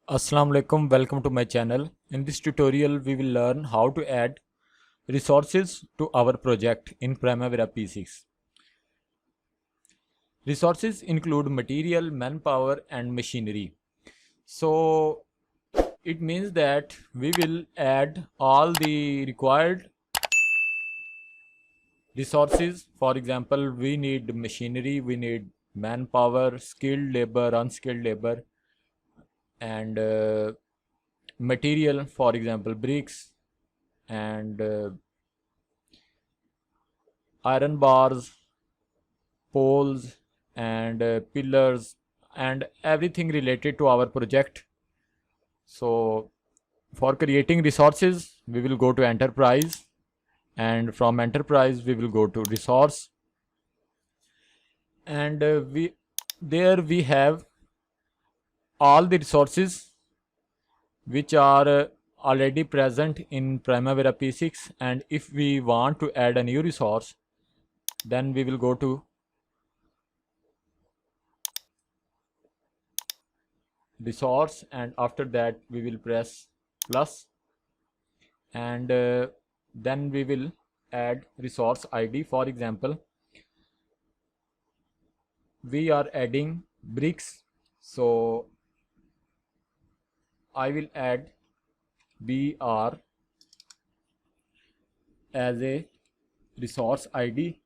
Assalamu alaikum, welcome to my channel. In this tutorial, we will learn how to add resources to our project in Primavera P6. Resources include material, manpower, and machinery. So it means that we will add all the required resources. For example, we need machinery, we need manpower, skilled labor, unskilled labor, and material, for example bricks and iron bars, poles, and pillars, and everything related to our project. So for creating resources, we will go to enterprise, and from enterprise we will go to resource, and we have all the resources which are already present in Primavera P6. And if we want to add a new resource, then we will go to resource, and after that we will press plus, and then we will add resource ID. For example, we are adding bricks, so I will add BR as a resource ID,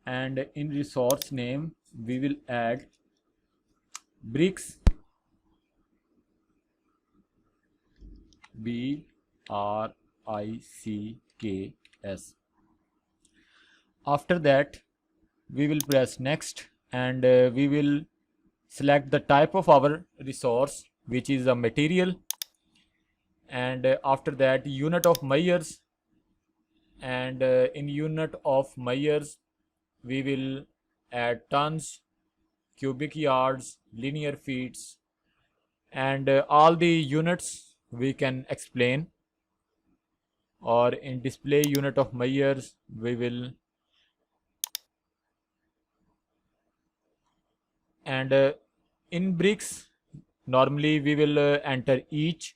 and in resource name we will add bricks, BRICKS. After that we will press next, and we will select the type of our resource, which is a material, and after that unit of measures, and in unit of measures we will add tons, cubic yards, linear feet, and all the units we can explain. Or in display unit of measures we will, and in bricks normally we will enter each,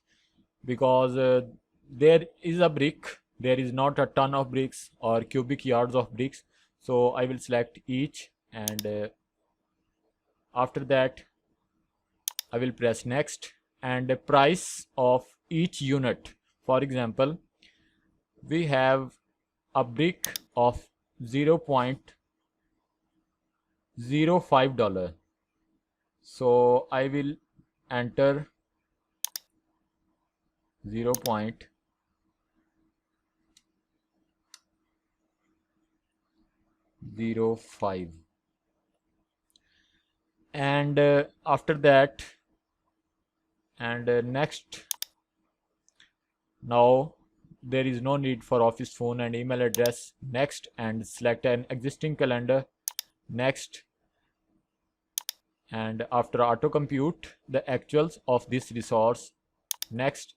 because there is a brick, there is not a ton of bricks or cubic yards of bricks. So I will select each, and after that I will press next, and the price of each unit. For example, we have a brick of $0.05, so I will enter 0.05, and after that, and next, now there is no need for office phone and email address. Next, and select an existing calendar. Next, and after auto compute the actuals of this resource. Next,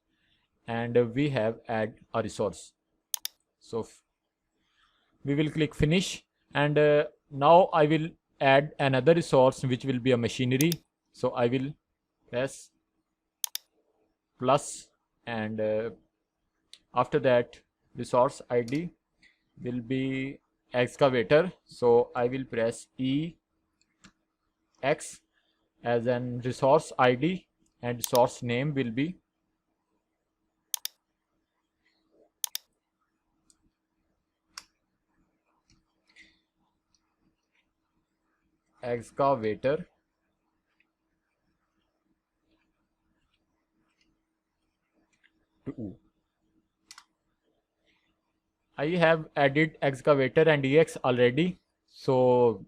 and we have add a resource. So we will click finish, and now I will add another resource which will be a machinery. So I will press plus, and after that resource ID will be excavator, so I will press EX as an resource ID, and source name will be excavator 2. I have added excavator and EX already, so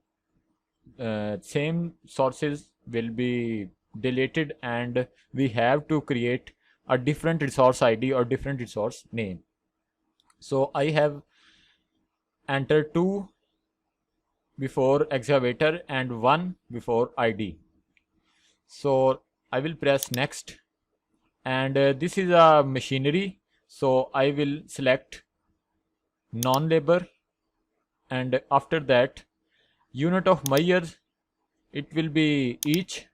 same sources will be deleted, and we have to create a different resource ID or different resource name. So I have entered 2 before excavator and 1 before ID. So I will press next, and this is a machinery, so I will select non-labor, and after that unit of measures, it will be each,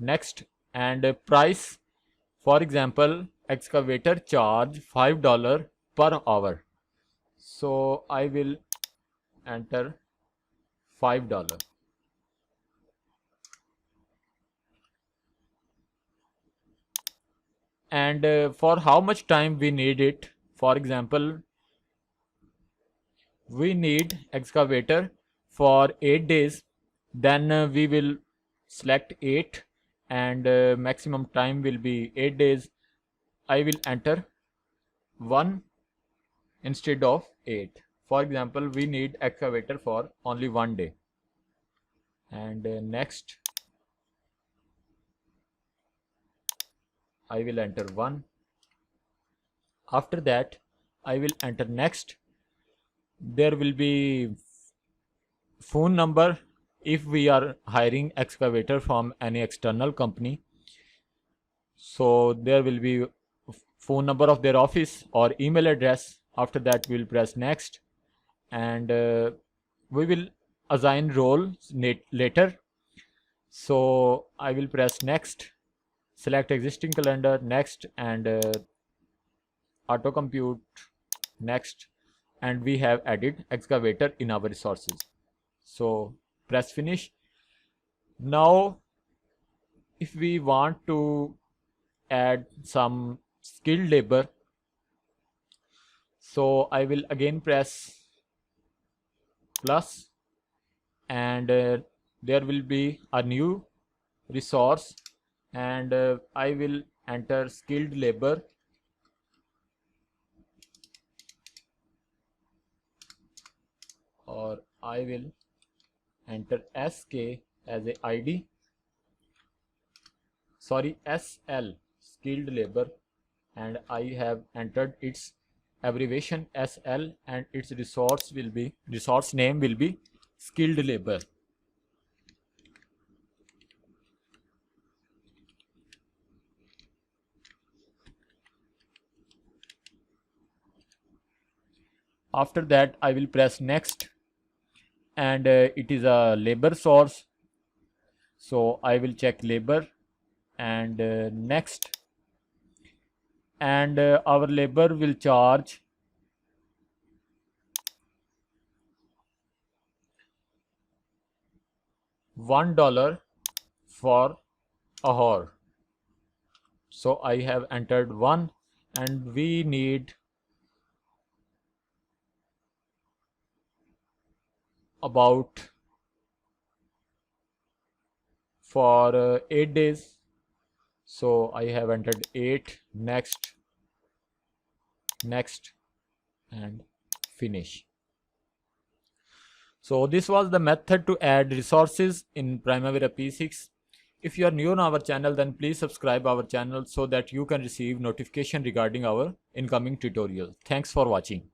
next, and price, for example, excavator charge $5 per hour. So I will enter $5. And for how much time we need it, for example, we need excavator for 8 days, then we will select 8, and maximum time will be 8 days. I will enter 1 instead of 8. For example, we need excavator for only 1 day, and next I will enter 1. After that I will enter next. There will be phone number if we are hiring excavator from any external company. So there will be phone number of their office or email address. After that we will press next, and we will assign role later. So I will press next, select existing calendar, next, and auto compute, next, and we have added excavator in our resources. So press finish. Now if we want to add some skilled labor, so I will again press plus, and there will be a new resource, and I will enter skilled labor, or I will enter SK as a ID, sorry, SL, skilled labor, and I have entered its abbreviation SL, and its resource name will be skilled labor. After that I will press next, and it is a labor source, so I will check labor, and next, and our labor will charge $1 for a hour. So I have entered 1, and we need about for 8 days. So I have entered 8, next, next, and finish. So this was the method to add resources in Primavera P6. If you are new on our channel, then please subscribe our channel so that you can receive notification regarding our incoming tutorials. Thanks for watching.